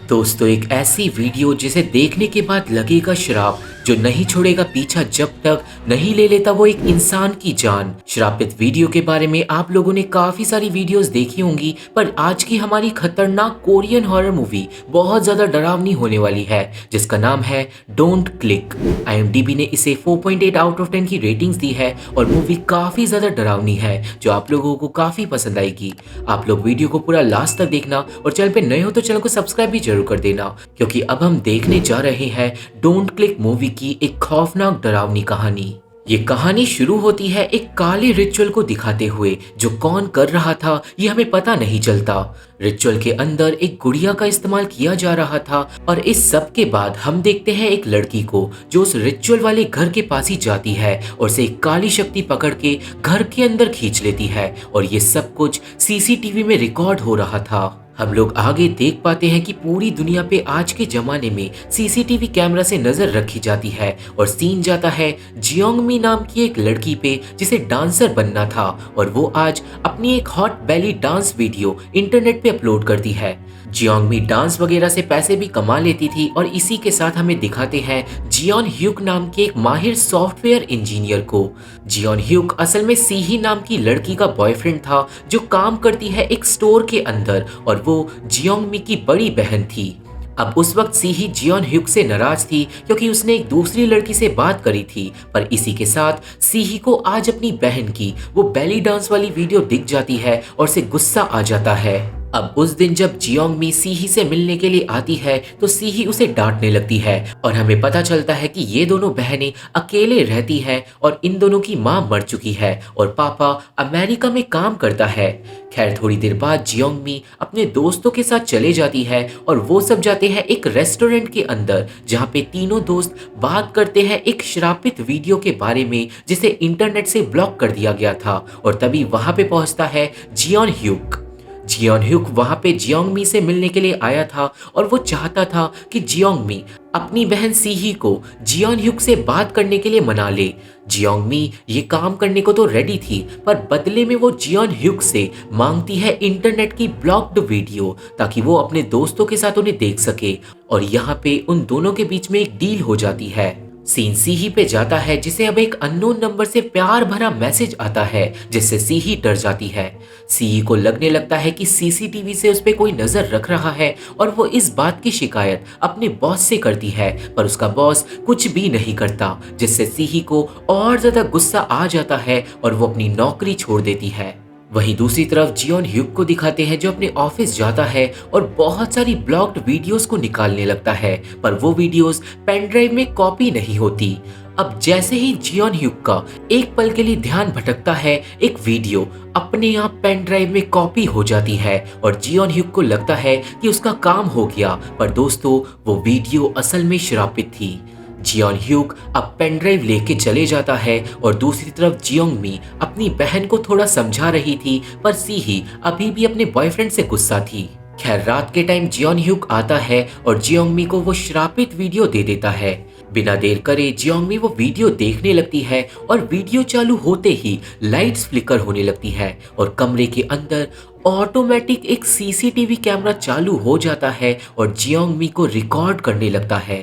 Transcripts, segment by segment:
दोस्तों, एक ऐसी वीडियो जिसे देखने के बाद लगेगा श्राप, जो नहीं छोड़ेगा पीछा जब तक नहीं ले लेता वो एक इंसान की जान। श्रापित वीडियो के बारे में आप लोगों ने काफी सारी वीडियोस देखी होंगी, पर आज की हमारी खतरनाक कोरियन हॉरर मूवी बहुत ज्यादा डरावनी होने वाली है, जिसका नाम है डोंट क्लिक। IMDb ने इसे 4.8 आउट ऑफ 10 की रेटिंग्स दी है और मूवी काफी ज्यादा डरावनी है, जो आप लोगों को काफी पसंद आएगी। आप लोग वीडियो को पूरा लास्ट तक देखना और चैनल पे नए हो तो चैनल को सब्सक्राइब भी जरूर कर देना, क्योंकि अब हम देखने जा रहे हैं डोंट क्लिक मूवी की एक खौफनाक डरावनी कहानी। ये कहानी शुरू होती है एक काले रिचुअल को दिखाते हुए, जो कौन कर रहा था ये हमें पता नहीं चलता। रिचुअल के अंदर एक गुड़िया का इस्तेमाल किया जा रहा था और इस सब के बाद हम देखते हैं एक लड़की को जो उस रिचुअल वाले घर के पास ही जाती है और उसे एक काली शक्ति पकड़ के घर के अंदर खींच लेती है, और ये सब कुछ CCTV में रिकॉर्ड हो रहा था। हम लोग आगे देख पाते हैं कि पूरी दुनिया पे आज के जमाने में CCTV कैमरा से नजर रखी जाती है, और सीन जाता है जियोंगमी नाम की एक लड़की पे जिसे डांसर बनना था, और वो आज अपनी एक hot belly dance video internet पे अपलोड करती है। जियोंगमी डांस वगैरह से पैसे भी कमा लेती थी, और इसी के साथ हमें दिखाते हैं जियोन ह्यूक नाम के एक माहिर सॉफ्टवेयर इंजीनियर को। जियोन ह्यूक असल में सीही नाम की लड़की का बॉयफ्रेंड था, जो काम करती है एक स्टोर के अंदर, और वो जियोंगमी की बड़ी बहन थी। अब उस वक्त सीही जियोन ह्यूक से नाराज थी, क्योंकि उसने एक दूसरी लड़की से बात करी थी, पर इसी के साथ सीही को आज अपनी बहन की वो बेली डांस वाली वीडियो दिख जाती है और उसे गुस्सा आ जाता है। अब उस दिन जब जियोंगमी सीही से मिलने के लिए आती है तो सीही उसे डांटने लगती है, और हमें पता चलता है कि ये दोनों बहनें अकेले रहती हैं और इन दोनों की माँ मर चुकी है और पापा अमेरिका में काम करता है। खैर, थोड़ी देर बाद जियोंगमी अपने दोस्तों के साथ चले जाती है और वो सब जाते हैं एक रेस्टोरेंट के अंदर, जहाँ पे तीनों दोस्त बात करते हैं एक श्रापित वीडियो के बारे में जिसे इंटरनेट से ब्लॉक कर दिया गया था। और तभी वहां पे पहुंचता है जियोन ह्यूक। जियोन ह्यूक वहां पे जियोंगमी से मिलने के लिए आया था, और वो चाहता था कि जियोंगमी अपनी बहन सीही को जियोन ह्यूक से बात करने के लिए मना ले। जियोंगमी ये काम करने को तो रेडी थी, पर बदले में वो जियोन ह्यूक से मांगती है इंटरनेट की ब्लॉक्ड वीडियो, ताकि वो अपने दोस्तों के साथ उन्हें देख सके। और यहाँ पे उन दोनों के बीच में एक डील हो जाती है। सीन सीही पे जाता है, जिसे अब एक अननोन नंबर से प्यार भरा मैसेज आता है, जिससे सीही डर जाती है। सीही को लगने लगता है कि CCTV से उस पे कोई नजर रख रहा है, और वो इस बात की शिकायत अपने बॉस से करती है, पर उसका बॉस कुछ भी नहीं करता, जिससे सीही को और ज्यादा गुस्सा आ जाता है और वो अपनी नौकरी छोड़ देती है। वहीं दूसरी तरफ जियोन ह्यूक को दिखाते हैं, जो अपने ऑफिस जाता है और बहुत सारी ब्लॉक्ड वीडियोस को निकालने लगता है, पर वो वीडियोस पेन ड्राइव में कॉपी नहीं होती। अब जैसे ही जियोन ह्यूक का एक पल के लिए ध्यान भटकता है, एक वीडियो अपने आप पेन ड्राइव में कॉपी हो जाती है, और जियोन ह्यूक को लगता है कि उसका काम हो गया, पर दोस्तों वो वीडियो असल में श्रापित थी। जियोन ह्यूक अब पेन ड्राइव लेके चले जाता है, और दूसरी तरफ जियोंगमी अपनी बहन को थोड़ा समझा रही थी, पर सीही अभी भी अपने बॉयफ्रेंड से गुस्सा थी। खैर, रात के टाइम जियोन ह्यूक आता है और जियोंगमी को वो श्रापित वीडियो दे देता है। बिना देर करे जियोंगमी वो वीडियो देखने लगती है, और वीडियो चालू होते ही लाइट्स फ्लिकर होने लगती है, और कमरे के अंदर ऑटोमेटिक एक CCTV कैमरा चालू हो जाता है और जियोंगमी को रिकॉर्ड करने लगता है।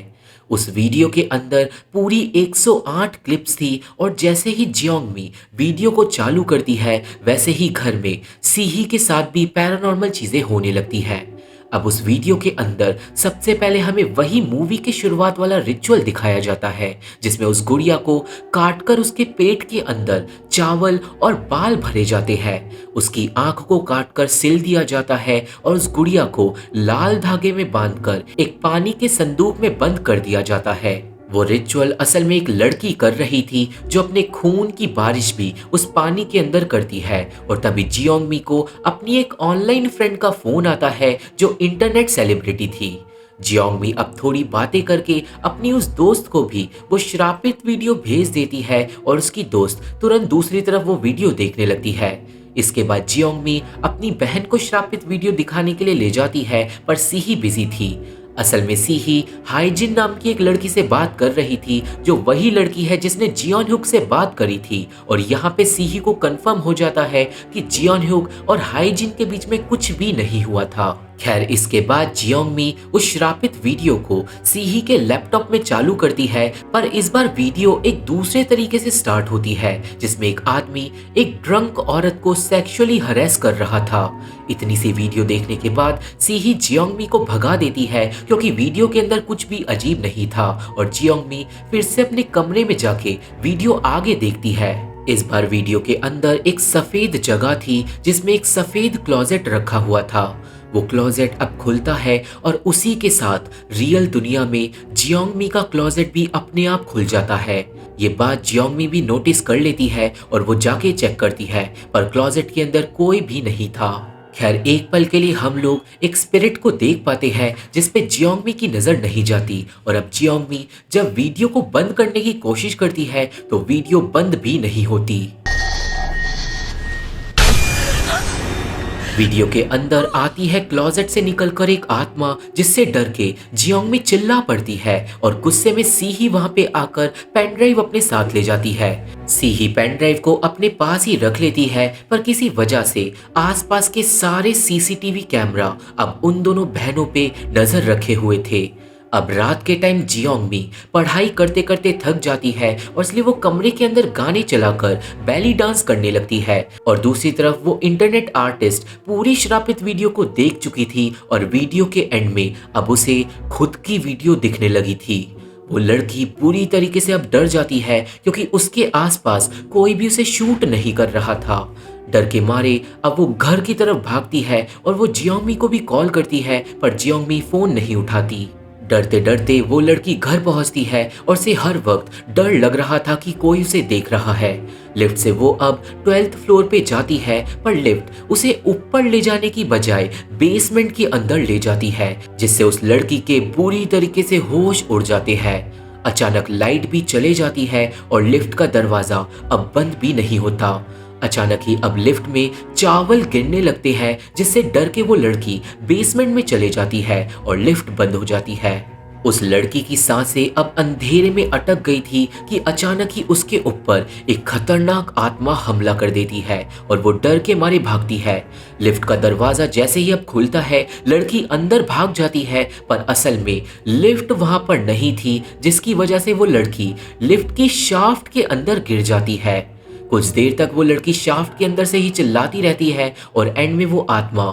उस वीडियो के अंदर पूरी 108 क्लिप्स थी, और जैसे ही जियोंगमी वीडियो को चालू करती है, वैसे ही घर में सीही के साथ भी पैरानॉर्मल चीजें होने लगती है। अब उस वीडियो के अंदर सबसे पहले हमें वही मूवी के शुरुआत वाला रिचुअल दिखाया जाता है, जिसमें उस गुड़िया को काटकर उसके पेट के अंदर चावल और बाल भरे जाते हैं। उसकी आंख को काटकर सिल दिया जाता है, और उस गुड़िया को लाल धागे में बांधकर एक पानी के संदूक में बंद कर दिया जाता है। वो रिचुअल असल में एक लड़की कर रही थी, जो अपने खून की बारिश भी उस पानी के अंदर करती है। और तभी जियोंगमी को अपनी एक ऑनलाइन फ्रेंड का फोन आता है, जो इंटरनेट सेलिब्रिटी थी। जियोंगमी अब थोड़ी बातें करके अपनी उस दोस्त को भी वो श्रापित वीडियो भेज देती है, और उसकी दोस्त तुरंत दूसरी तरफ वो वीडियो देखने लगती है। इसके बाद जियोंगमी अपनी बहन को श्रापित वीडियो दिखाने के लिए ले जाती है, पर सीही बिजी थी। असल में सीही हाइजिन नाम की एक लड़की से बात कर रही थी, जो वही लड़की है जिसने जियोन ह्यूक से बात करी थी। और यहाँ पे सीही को कंफर्म हो जाता है कि जियोन ह्यूक और हाइजिन के बीच में कुछ भी नहीं हुआ था। खैर इसके बाद जियोंगमी उस श्रापित वीडियो को सीही के लैपटॉप में चालू करती है, पर इस बार वीडियो एक दूसरे तरीके से स्टार्ट होती है जिसमें एक आदमी एक ड्रंक औरत को सेक्सुअली हरेस कर रहा था। इतनी सी वीडियो देखने के बाद सीही जियोंगमी को भगा देती है क्योंकि वीडियो के अंदर कुछ भी अजीब नहीं था और जियोंगमी फिर से अपने कमरे में जाके वीडियो आगे देखती है। इस बार वीडियो के अंदर एक सफेद जगह थी जिसमें एक सफेद क्लोजेट रखा हुआ था। वो क्लोजेट अब खुलता है और उसी के साथ रियल दुनिया में जियोंगमी का क्लोजेट भी अपने आप खुल जाता है। ये बात जियोंगमी भी नोटिस कर लेती है और वो जाके चेक करती है, पर क्लोजेट के अंदर कोई भी नहीं था। खैर एक पल के लिए हम लोग एक स्पिरिट को देख पाते हैं जिसपे जियोंगमी की नजर नहीं जाती और अब जियोंगमी जब वीडियो को बंद करने की कोशिश करती है तो वीडियो बंद भी नहीं होती। वीडियो के अंदर आती है क्लोजेट से निकलकर एक आत्मा जिससे डर के जियोंगमी चिल्ला पड़ती है और गुस्से में सीही वहां पे आकर पेन ड्राइव अपने साथ ले जाती है। सीही पेन ड्राइव को अपने पास ही रख लेती है, पर किसी वजह से आसपास के सारे सीसीटीवी कैमरा अब उन दोनों बहनों पे नजर रखे हुए थे। अब रात के टाइम जियोंगमी पढ़ाई करते करते थक जाती है और इसलिए वो कमरे के अंदर गाने चलाकर बैली डांस करने लगती है और दूसरी तरफ वो इंटरनेट आर्टिस्ट पूरी श्रापित वीडियो को देख चुकी थी और वीडियो के एंड में अब उसे खुद की वीडियो दिखने लगी थी। वो लड़की पूरी तरीके से अब डर जाती है क्योंकि उसके आसपास कोई भी उसे शूट नहीं कर रहा था। डर के मारे अब वो घर की तरफ भागती है और वो जियोंगमी को भी कॉल करती है, पर जियोंगमी फोन नहीं उठाती। डरते डरते वो लड़की घर पहुंचती है और उसे हर वक्त डर लग रहा था कि कोई उसे देख रहा है। लिफ्ट से वो अब 12th फ्लोर पे जाती है, पर लिफ्ट उसे ऊपर ले जाने की बजाय बेसमेंट के अंदर ले जाती है, जिससे उस लड़की के बुरी तरीके से होश उड़ जाते हैं। अचानक लाइट भी चले जाती है और लिफ्ट का दरवाजा अब बंद भी नहीं होता। अचानक ही अब लिफ्ट में चावल गिरने लगते हैं, जिससे डर के वो लड़की बेसमेंट में चले जाती है और लिफ्ट बंद हो जाती है। उस लड़की की सांसें अब अंधेरे में अटक गई थी कि अचानक ही उसके ऊपर एक खतरनाक आत्मा हमला कर देती है और वो डर के मारे भागती है। लिफ्ट का दरवाजा जैसे ही अब खुलता है, लड़की अंदर भाग जाती है, पर असल में लिफ्ट वहां पर नहीं थी, जिसकी वजह से वो लड़की लिफ्ट की शाफ्ट के अंदर गिर जाती है। कुछ देर तक वो लड़की शाफ्ट के अंदर से ही चिल्लाती रहती है और एंड में वो आत्मा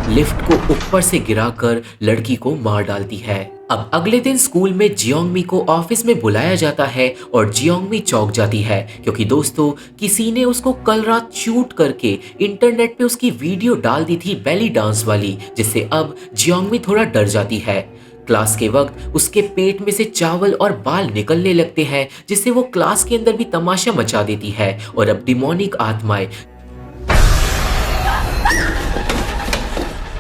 लिफ्ट को ऊपर से गिराकर लड़की को मार डालती है। अब अगले दिन स्कूल में जियोंगमी को ऑफिस में बुलाया जाता है और जियोंगमी चौंक जाती है क्योंकि दोस्तों किसी ने उसको कल रात शूट करके इंटरनेट पे उसकी वीडियो डाल दी थी बेली डांस वाली, जिससे अब जियोंगमी थोड़ा डर जाती है। क्लास के वक्त उसके पेट में से चावल और बाल निकलने लगते हैं, जिससे वो क्लास के अंदर भी तमाशा मचा देती है और अब डिमोनिक आत्माएं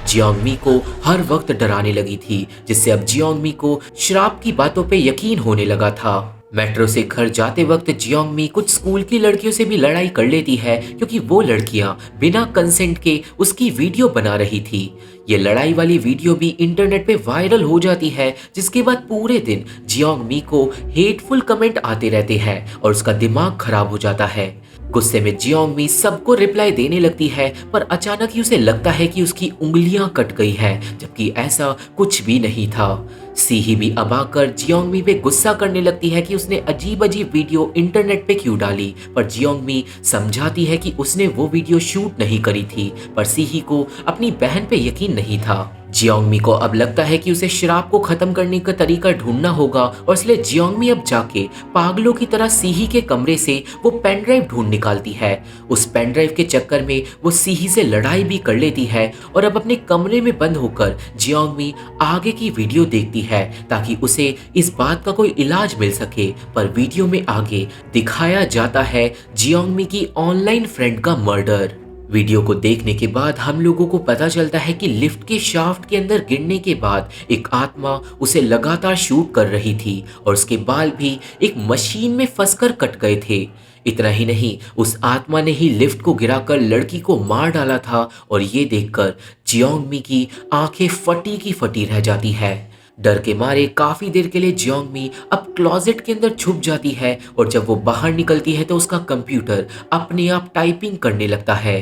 जियोंगमी को हर वक्त डराने लगी थी, जिससे अब जियोंगमी को श्राप की बातों पे यकीन होने लगा था। मेट्रो से घर जाते वक्त जियोंगमी कुछ स्कूल की लड़कियों से भी लड़ाई कर लेती है क्योंकि वो लड़कियां बिना कंसेंट के उसकी वीडियो बना रही थी। ये लड़ाई वाली वीडियो भी इंटरनेट पे वायरल हो जाती है, जिसके बाद पूरे दिन जियोंगमी को हेटफुल कमेंट आते रहते हैं और उसका दिमाग खराब हो जाता है। गुस्से में जियोंगमी सबको रिप्लाई देने लगती है, पर अचानक ही उसे लगता है कि उसकी उंगलियां कट गई हैं, जबकि ऐसा कुछ भी नहीं था। सीही भी अब आकर जियोंगमी पे गुस्सा करने लगती है कि उसने अजीब अजीब वीडियो इंटरनेट पे क्यों डाली, पर जियोंगमी समझाती है कि उसने वो वीडियो शूट नहीं करी थी, पर सीही को अपनी बहन पे यकीन नहीं था। जियोंगमी को अब लगता है कि उसे शराब को खत्म करने का तरीका ढूंढना होगा और इसलिए जियोंगमी अब जाके पागलों की तरह सीही के कमरे से वो पेन ड्राइव ढूंढ निकालती है। उस पेन ड्राइव के चक्कर में वो सीही से लड़ाई भी कर लेती है और अब अपने कमरे में बंद होकर जियोंगमी आगे की वीडियो देखती है ताकि उसे इस बात का कोई इलाज मिल सके। पर वीडियो में आगे दिखाया जाता है जियोंगमी की ऑनलाइन फ्रेंड का मर्डर। वीडियो को देखने के बाद हम लोगों को पता चलता है कि लिफ्ट के शाफ्ट के अंदर गिरने के बाद एक आत्मा उसे लगातार शूट कर रही थी और उसके बाल भी एक मशीन में फंसकर कट गए थे। इतना ही नहीं, उस आत्मा ने ही लिफ्ट को गिराकर लड़की को मार डाला था और ये देखकर जियोंगमी की आंखें फटी की फटी रह जाती है। डर के मारे काफी देर के लिए जियोंगमी अब क्लोजेट के अंदर छुप जाती है और जब वो बाहर निकलती है तो उसका कंप्यूटर अपने आप टाइपिंग करने लगता है।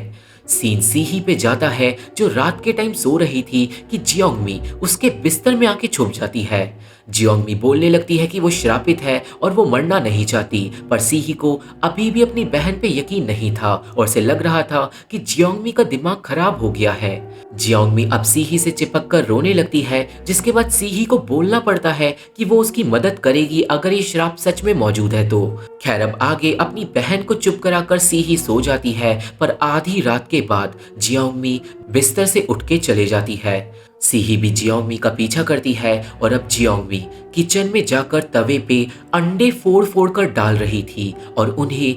सीन सीही पे जाता है जो रात के टाइम सो रही थी कि जियोंगमी उसके बिस्तर में आके छुप जाती है। जियोंगमी बोलने लगती है कि वो श्रापित है और वो मरना नहीं चाहती, पर सीही को अभी भी अपनी बहन पे यकीन नहीं था और उसे लग रहा था कि जियोंगमी का दिमाग खराब हो गया है। जियोंगमी अब सीही से चिपक कर रोने लगती है, जिसके बाद सीही को बोलना पड़ता है कि वो उसकी मदद करेगी अगर ये श्राप सच में मौजूद है तो। खैर अब आगे अपनी बहन को चुप कराकर सीही सो जाती है, पर आधी रात के बाद जियोंगमी बिस्तर से उठ के चले जाती है। सीही भी जियोंगमी का पीछा करती है और अब जियोंगमी किचन में जाकर तवे पे अंडे फोड़ फोड़ कर डाल रही थी और उन्हें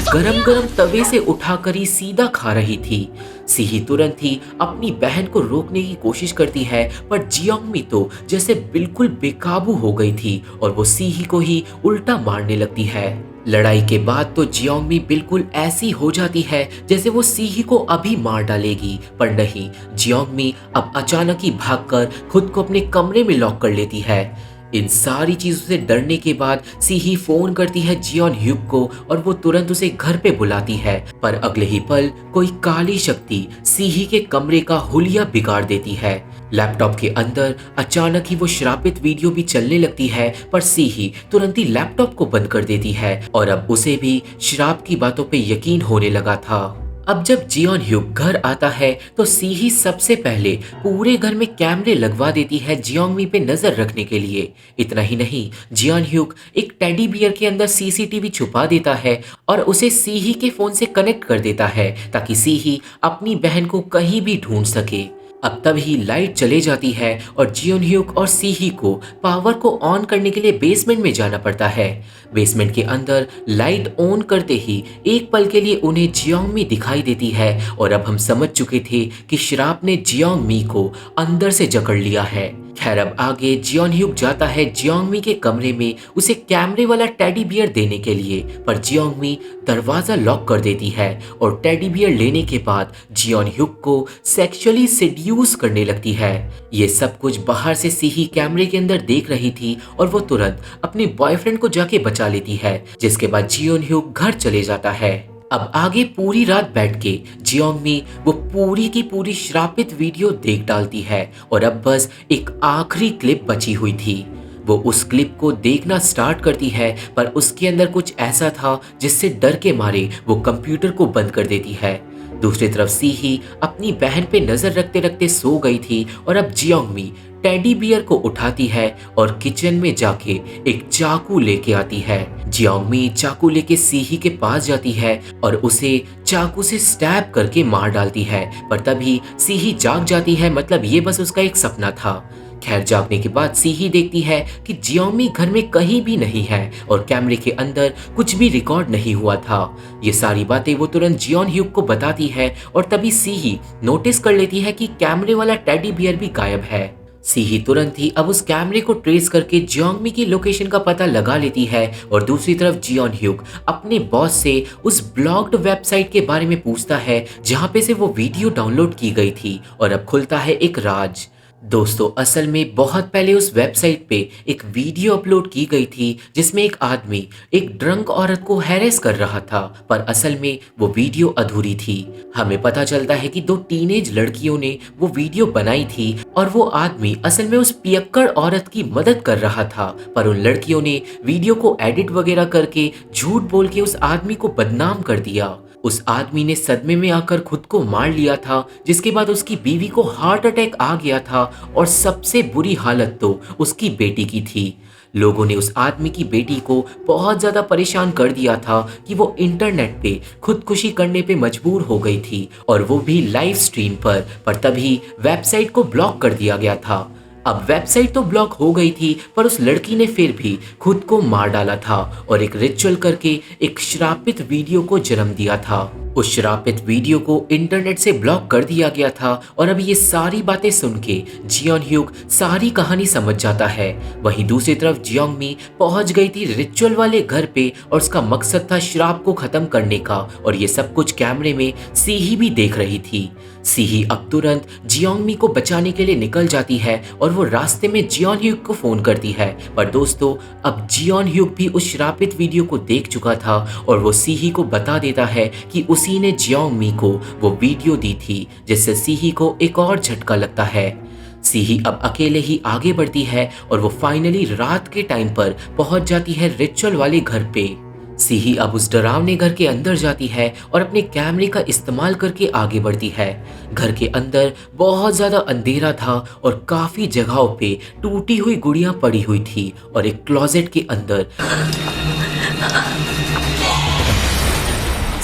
गरम गरम तवे से उठाकर ही सीधा खा रही थी। सीही तुरंत ही अपनी बहन को रोकने की कोशिश करती है, पर जियोंगमी तो जैसे बिल्कुल बेकाबू हो गई थी और वो सीही को ही उल्टा मारने लगती है। लड़ाई के बाद तो जियोंगमी बिल्कुल ऐसी हो जाती है जैसे वो सीही को अभी मार डालेगी, पर नहीं, जियोंगमी अब अचानक ही भागकर खुद को अपने कमरे में लॉक कर लेती है। इन सारी चीजों से डरने के बाद सीही फोन करती है जियोन ह्यूक को और वो तुरंत उसे घर पे बुलाती है, पर अगले ही पल कोई काली शक्ति सीही के कमरे का हुलिया बिगाड़ देती है। लैपटॉप के अंदर अचानक ही वो श्रापित वीडियो भी चलने लगती है, पर सीही तुरंत ही लैपटॉप को बंद कर देती है और अब उसे भी श्राप की बातों पे यकीन होने लगा था। अब जब जियोन ह्यूक घर आता है तो सीही सबसे पहले पूरे घर में कैमरे लगवा देती है जियोंगमी पे नजर रखने के लिए। इतना ही नहीं, जियोन ह्यूक एक टेडी बियर के अंदर सीसीटीवी छुपा देता है और उसे सीही के फोन से कनेक्ट कर देता है ताकि सीही अपनी बहन को कहीं भी ढूंढ सके। अब तभी लाइट चले जाती है और जियोन ह्यूक और सीही को पावर को ऑन करने के लिए बेसमेंट में जाना पड़ता है। बेसमेंट के अंदर लाइट ऑन करते ही एक पल के लिए उन्हें जियोंगमी दिखाई देती है और अब हम समझ चुके थे कि श्राप ने जियोंगमी को अंदर से जकड़ लिया है। खैर अब आगे जियोन ह्यूक जाता है जियोंगमी के कमरे में उसे कैमरे वाला टेडी बियर देने के लिए, पर जियोंगमी दरवाजा लॉक कर देती है और टेडी बियर लेने के बाद जियोन ह्यूक को सेक्सुअली सेड्यूस करने लगती है। ये सब कुछ बाहर से सीही कैमरे के अंदर देख रही थी और वो तुरंत अपने बॉयफ्रेंड को जाके बचा लेती है, जिसके बाद जियोन ह्यूक घर चले जाता है। अब आगे पूरी रात बैठ के जियोंगमी वो पूरी की पूरी श्रापित वीडियो देख डालती है और अब बस एक आखिरी क्लिप बची हुई थी। वो उस क्लिप को देखना स्टार्ट करती है, पर उसके अंदर कुछ ऐसा था जिससे डर के मारे वो कंप्यूटर को बंद कर देती है। दूसरी तरफ सीही अपनी बहन पे नजर रखते रखते सो गई थी और अब जियोंगमी टेडी बियर को उठाती है और किचन में जाके एक चाकू लेके आती है। जियोंगमी चाकू लेके सीही के पास जाती है और उसे चाकू से स्टैब करके मार डालती है, पर तभी सीही जाग जाती है, मतलब ये बस उसका एक सपना था। खैर जागने के बाद सीही देखती है कि जियोंगमी घर में कहीं भी नहीं है और कैमरे के अंदर कुछ भी रिकॉर्ड नहीं हुआ था। ये सारी बातें वो तुरंत जियोन ह्यूक को बताती है और तभी सीही नोटिस कर लेती है कि कैमरे वाला टेडी बियर भी गायब है। सीही तुरंत ही अब उस कैमरे को ट्रेस करके जियोंगमी की लोकेशन का पता लगा लेती है और दूसरी तरफ जियोन ह्यूक अपने बॉस से उस ब्लॉग्ड वेबसाइट के बारे में पूछता है जहां पे से वो वीडियो डाउनलोड की गई थी और अब खुलता है एक राज। दोस्तों असल में बहुत पहले उस वेबसाइट पे एक वीडियो अपलोड की गई थी जिसमें एक आदमी एक ड्रंक औरत को हैरेस कर रहा था, पर असल में वो वीडियो अधूरी थी। हमें पता चलता है कि 2 टीनेज लड़कियों ने वो वीडियो बनाई थी और वो आदमी असल में उस पियक्कड़ औरत की मदद कर रहा था, पर उन लड़कियों ने वीडियो को एडिट वगैरह करके झूठ बोल के उस आदमी को बदनाम कर दिया। उस आदमी ने सदमे में आकर खुद को मार लिया था, जिसके बाद उसकी बीवी को हार्ट अटैक आ गया था और सबसे बुरी हालत तो उसकी बेटी की थी। लोगों ने उस आदमी की बेटी को बहुत ज्यादा परेशान कर दिया था कि वो इंटरनेट पे खुदकुशी करने पे मजबूर हो गई थी और वो भी लाइव स्ट्रीम पर तभी वेबसाइट को ब्लॉक कर दिया गया था। अब वेबसाइट तो ब्लॉक हो गई थी, पर उस लड़की ने फिर भी खुद को मार डाला था और एक रिचुअल करके एक श्रापित वीडियो को जन्म दिया था। उस श्रापित वीडियो को इंटरनेट से ब्लॉक कर दिया गया था और अब ये सारी बातें सुन के जियोन ह्यूक सारी कहानी समझ जाता है। वहीं दूसरी तरफ जियोंगमी पहुंच गई थी रिचुअल वाले घर पे और उसका मकसद था श्राप को खत्म करने का, और ये सब कुछ कैमरे में सीही भी देख रही थी। सीही अब तुरंत जियोंगमी को बचाने के लिए निकल जाती है और वो रास्ते में जियोन ह्यूक को फोन करती है। पर दोस्तों, अब जियोन ह्यूक भी उस श्रापित वीडियो को देख चुका था और वो सीही को बता देता है कि उसी ने जियोंगमी को वो वीडियो दी थी, जिससे सीही को एक और झटका लगता है। सीही अब अकेले ही आगे बढ़ती है और वो फाइनली रात के टाइम पर पहुंच जाती है रिचुअल वाले घर पे। सीही अब उस डरावने घर के अंदर जाती है और अपने कैमरे का इस्तेमाल करके आगे बढ़ती है। घर के अंदर बहुत ज्यादा अंधेरा था और काफी जगहों पे टूटी हुई गुड़ियां पड़ी हुई थी और एक क्लोजेट के अंदर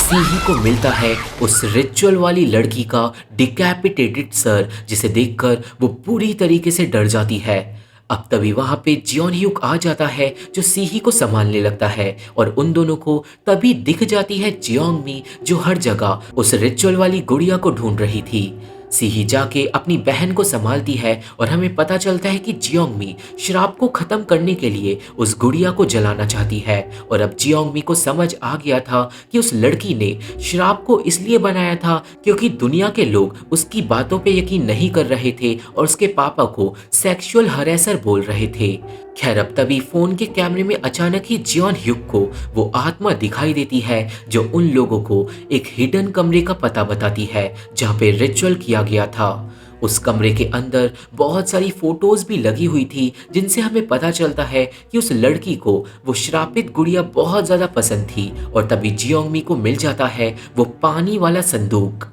सीही को मिलता है उस रिचुअल वाली लड़की का डिकैपिटेटेड सर, जिसे देखकर वो पूरी तरीके से डर जाती है। अब तभी वहां पे जियोन ह्यूक आ जाता है जो सीही को संभालने लगता है और उन दोनों को तभी दिख जाती है जियोंगमी, जो हर जगह उस रिचुअल वाली गुड़िया को ढूंढ रही थी। सीही जाके अपनी बहन को संभालती है और हमें पता चलता है कि जियोंगमी श्राप को खत्म करने के लिए उस गुड़िया को जलाना चाहती है। और अब जियोंगमी को समझ आ गया था कि उस लड़की ने श्राप को इसलिए बनाया था क्योंकि दुनिया के लोग उसकी बातों पे यकीन नहीं कर रहे थे और उसके पापा को सेक्सुअल हरेसर बोल रहे थे। खैर, अब तभी फोन के कैमरे में अचानक ही जियोन ह्यूक को वो आत्मा दिखाई देती है जो उन लोगों को एक हिडन कमरे का पता बताती है जहाँ पे रिचुअल किया गया था। उस कमरे के अंदर बहुत सारी फोटोज भी लगी हुई थी जिनसे हमें पता चलता है कि उस लड़की को वो श्रापित गुड़िया बहुत ज्यादा पसंद थी। और तभी जियोंगमी को मिल जाता है वो पानी वाला संदूक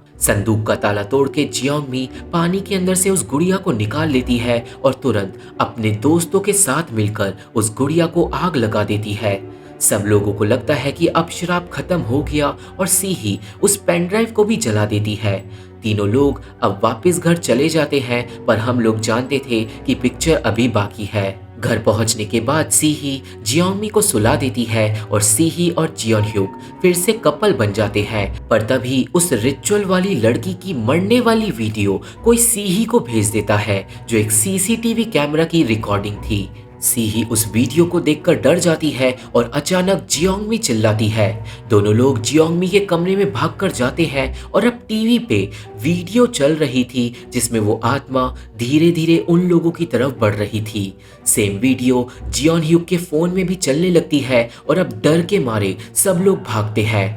का ताला तोड़ के जियोंगमी पानी के अंदर से उस गुड़िया को निकाल लेती है और तुरंत अपने दोस्तों के साथ मिलकर उस गुड़िया को आग लगा देती है। सब लोगों को लगता है कि अब श्राप खत्म हो गया और सीही उस पेन ड्राइव को भी जला देती है। तीनों लोग अब वापस घर चले जाते हैं, पर हम लोग जानते थे कि पिक्चर अभी बाकी है। घर पहुंचने के बाद सीही जियोंगमी को सुला देती है और सीही और जियोन ह्यूक फिर से कपल बन जाते हैं। पर तभी उस रिचुअल वाली लड़की की मरने वाली वीडियो कोई सीही को भेज देता है, जो एक सीसीटीवी कैमरा की रिकॉर्डिंग थी। सीही उस वीडियो को देखकर डर जाती है और अचानक जियोंगमी चिल्लाती है। दोनों लोग जियोंगमी के कमरे में भागकर जाते हैं और अब टीवी पे वीडियो चल रही थी जिसमें वो आत्मा धीरे धीरे उन लोगों की तरफ बढ़ रही थी। सेम वीडियो जियोन ह्यूक के फोन में भी चलने लगती है और अब डर के मारे सब लोग भागते हैं।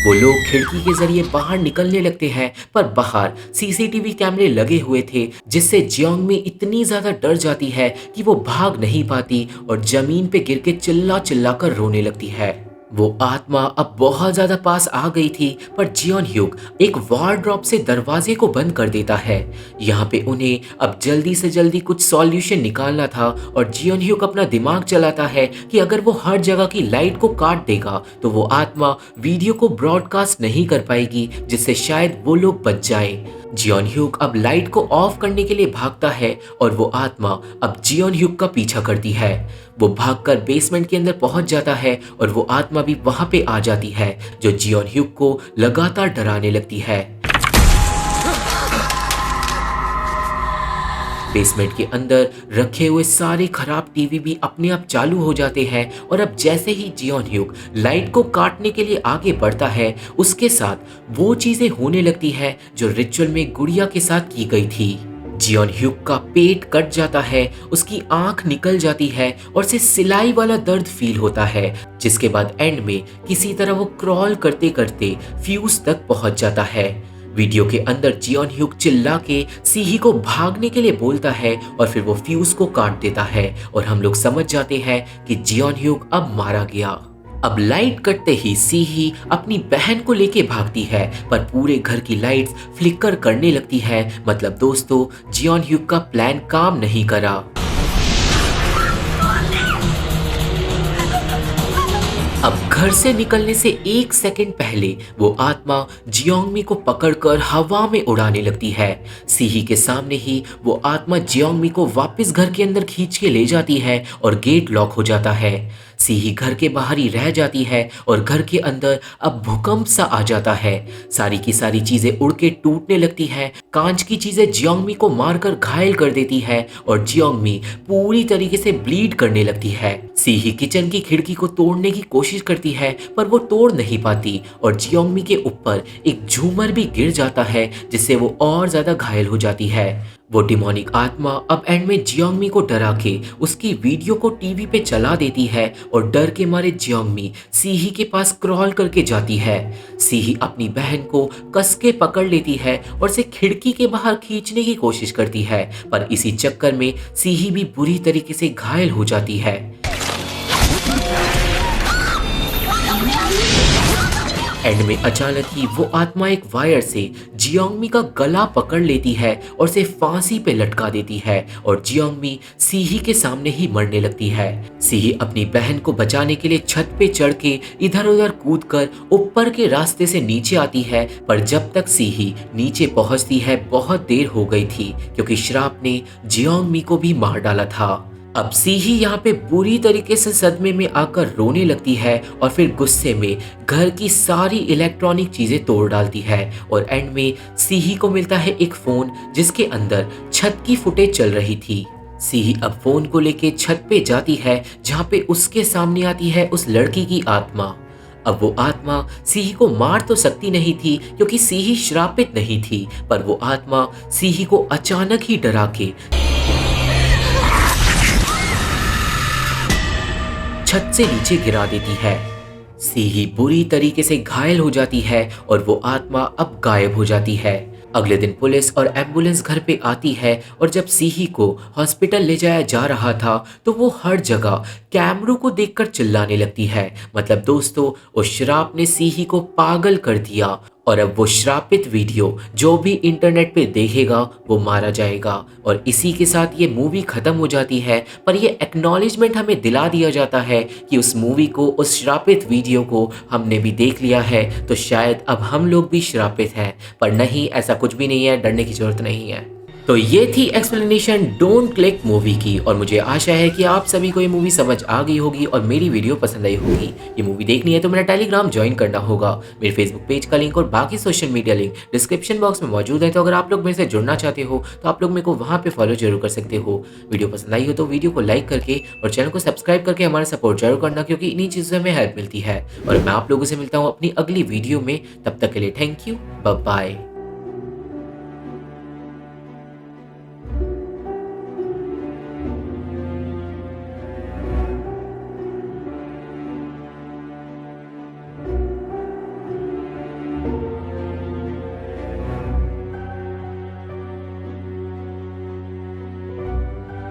वो लोग खिड़की के जरिए बाहर निकलने लगते हैं, पर बाहर सीसीटीवी कैमरे लगे हुए थे, जिससे जियोंगमी इतनी ज्यादा डर जाती है कि वो भाग नहीं पाती और जमीन पे गिर के चिल्ला चिल्ला कर रोने लगती है। वो आत्मा अब बहुत ज्यादा पास आ गई थी, पर जियोन ह्यूक एक वार्डरोब से दरवाजे को बंद कर देता है। यहाँ पे उन्हें अब जल्दी से जल्दी कुछ सॉल्यूशन निकालना था और जियोन ह्यूक अपना दिमाग चलाता है कि अगर वो हर जगह की लाइट को काट देगा तो वो आत्मा वीडियो को ब्रॉडकास्ट नहीं कर पाएगी, जिससे शायद वो लोग बच जाएं। जियोन ह्यूक अब लाइट को ऑफ करने के लिए भागता है और वो आत्मा अब जियोन ह्यूक का पीछा करती है। वो भागकर बेसमेंट के अंदर पहुंच जाता है और वो आत्मा भी वहां पे आ जाती है, जो जियोन ह्यूक को लगातार डराने लगती है। बेसमेंट के अंदर रखे हुए सारे खराब टीवी भी अपने आप चालू हो जाते हैं और अब जैसे ही जियोन ह्यूक लाइट को काटने के लिए आगे बढ़ता है, उसके साथ वो चीजें होने लगती है जो रिचुअल में गुड़िया के साथ की गई थी। जियोन ह्यूक का पेट कट जाता है, उसकी आंख निकल जाती है और उसे सिलाई वाला दर्द फील होता है, जिसके बाद एंड में किसी तरह वो क्रॉल करते करते फ्यूज तक पहुंच जाता है। वीडियो के अंदर जियोन ह्यूक चिल्ला के सीही को भागने के लिए बोलता है और फिर वो फ्यूज को काट देता है और हम लोग समझ जाते हैं कि जियोन ह्यूक अब मारा गया। अब लाइट कटते ही सीही अपनी बहन को लेके भागती है, पर पूरे घर की लाइट्स फ्लिकर करने लगती है। मतलब दोस्तों, जियोन ह्यूक का प्लान काम नहीं करा। अब घर से निकलने से 1 सेकंड पहले वो आत्मा जियोंगमी को पकड़कर हवा में उड़ाने लगती है। सीही के सामने ही वो आत्मा जियोंगमी को वापस घर के अंदर खींच के ले जाती है और गेट लॉक हो जाता है। सीही घर के बाहर ही रह जाती है और घर के अंदर अब भूकंप सा आ जाता है। सारी की सारी चीजें उड़ के टूटने लगती है। कांच की चीजें जियोंगमी को मारकर घायल कर देती है और जियोंगमी पूरी तरीके से ब्लीड करने लगती है। सीही किचन की खिड़की को तोड़ने की कोशिश करती है पर वो तोड़ नहीं पाती और जियोंगमी के ऊपर एक झूमर भी गिर जाता है जिससे वो और ज्यादा घायल हो जाती है। वो डिमोनिक आत्मा अब एंड में जियोंगमी को डरा के उसकी वीडियो को टीवी पे चला देती है और डर के मारे जियोंगमी सीही के पास क्रॉल करके जाती है। सीही अपनी बहन को कस के पकड़ लेती है और उसे खिड़की के बाहर खींचने की कोशिश करती है पर इसी चक्कर में सीही भी बुरी तरीके से घायल हो जाती है। एंड में अचानक ही वो आत्मा एक वायर से जियोंगमी का गला पकड़ लेती है और उसे फांसी पे लटका देती है और जियोंगमी सीही के सामने ही मरने लगती है। सीही अपनी बहन को बचाने के लिए छत पे चढ़ के इधर उधर कूदकर ऊपर के रास्ते से नीचे आती है पर जब तक सीही नीचे पहुंचती है बहुत देर हो गई थी क्योंकि श्राप ने जियोंगमी को भी मार डाला था। अब सीही यहाँ पे बुरी तरीके से सदमे में आकर रोने लगती है और फिर गुस्से में घर की सारी इलेक्ट्रॉनिक चीजें तोड़ डालती है और एंड में सीही को मिलता है एक फोन जिसके अंदर छत की फुटेज चल रही थी। सीही अब फोन को लेके छत पे जाती है जहाँ पे उसके सामने आती है उस लड़की की आत्मा। अब वो आत्मा सीही को मार तो सकती नहीं थी क्योंकि सीही श्रापित नहीं थी पर वो आत्मा सीही को अचानक ही डरा के छत से नीचे गिरा देती है। सीही बुरी तरीके से घायल हो जाती है और वो आत्मा अब गायब हो जाती है। अगले दिन पुलिस और एम्बुलेंस घर पे आती है और जब सीही को हॉस्पिटल ले जाया जा रहा था तो वो हर जगह कैमरों को देखकर चिल्लाने लगती है। मतलब दोस्तों उस श्राप ने सीही को पागल कर दिया और अब वो श्रापित वीडियो जो भी इंटरनेट पे देखेगा वो मारा जाएगा। और इसी के साथ ये मूवी खत्म हो जाती है पर ये एक्नॉलेजमेंट हमें दिला दिया जाता है कि उस मूवी को, उस श्रापित वीडियो को हमने भी देख लिया है तो शायद अब हम लोग भी श्रापित हैं। पर नहीं, ऐसा कुछ भी नहीं है, डरने की जरूरत नहीं है। तो ये थी एक्सप्लेनेशन डोंट क्लिक मूवी की और मुझे आशा है कि आप सभी को ये मूवी समझ आ गई होगी और मेरी वीडियो पसंद आई होगी। ये मूवी देखनी है तो मेरा टेलीग्राम ज्वाइन करना होगा। मेरे फेसबुक पेज का लिंक और बाकी social media link description box में मौजूद है। तो अगर आप लोग मेरे से जुड़ना चाहते हो तो आप लोग मेरे को वहाँ पे फॉलो जरूर कर सकते हो। वीडियो पसंद आई हो तो वीडियो को लाइक करके और चैनल को सब्सक्राइब करके हमारा सपोर्ट जरूर करना क्योंकि इन्हीं चीज़ों से हमें हेल्प मिलती है। और मैं आप लोगों से मिलता हूँ अपनी अगली वीडियो में, तब तक के लिए थैंक यू, बाय बाय।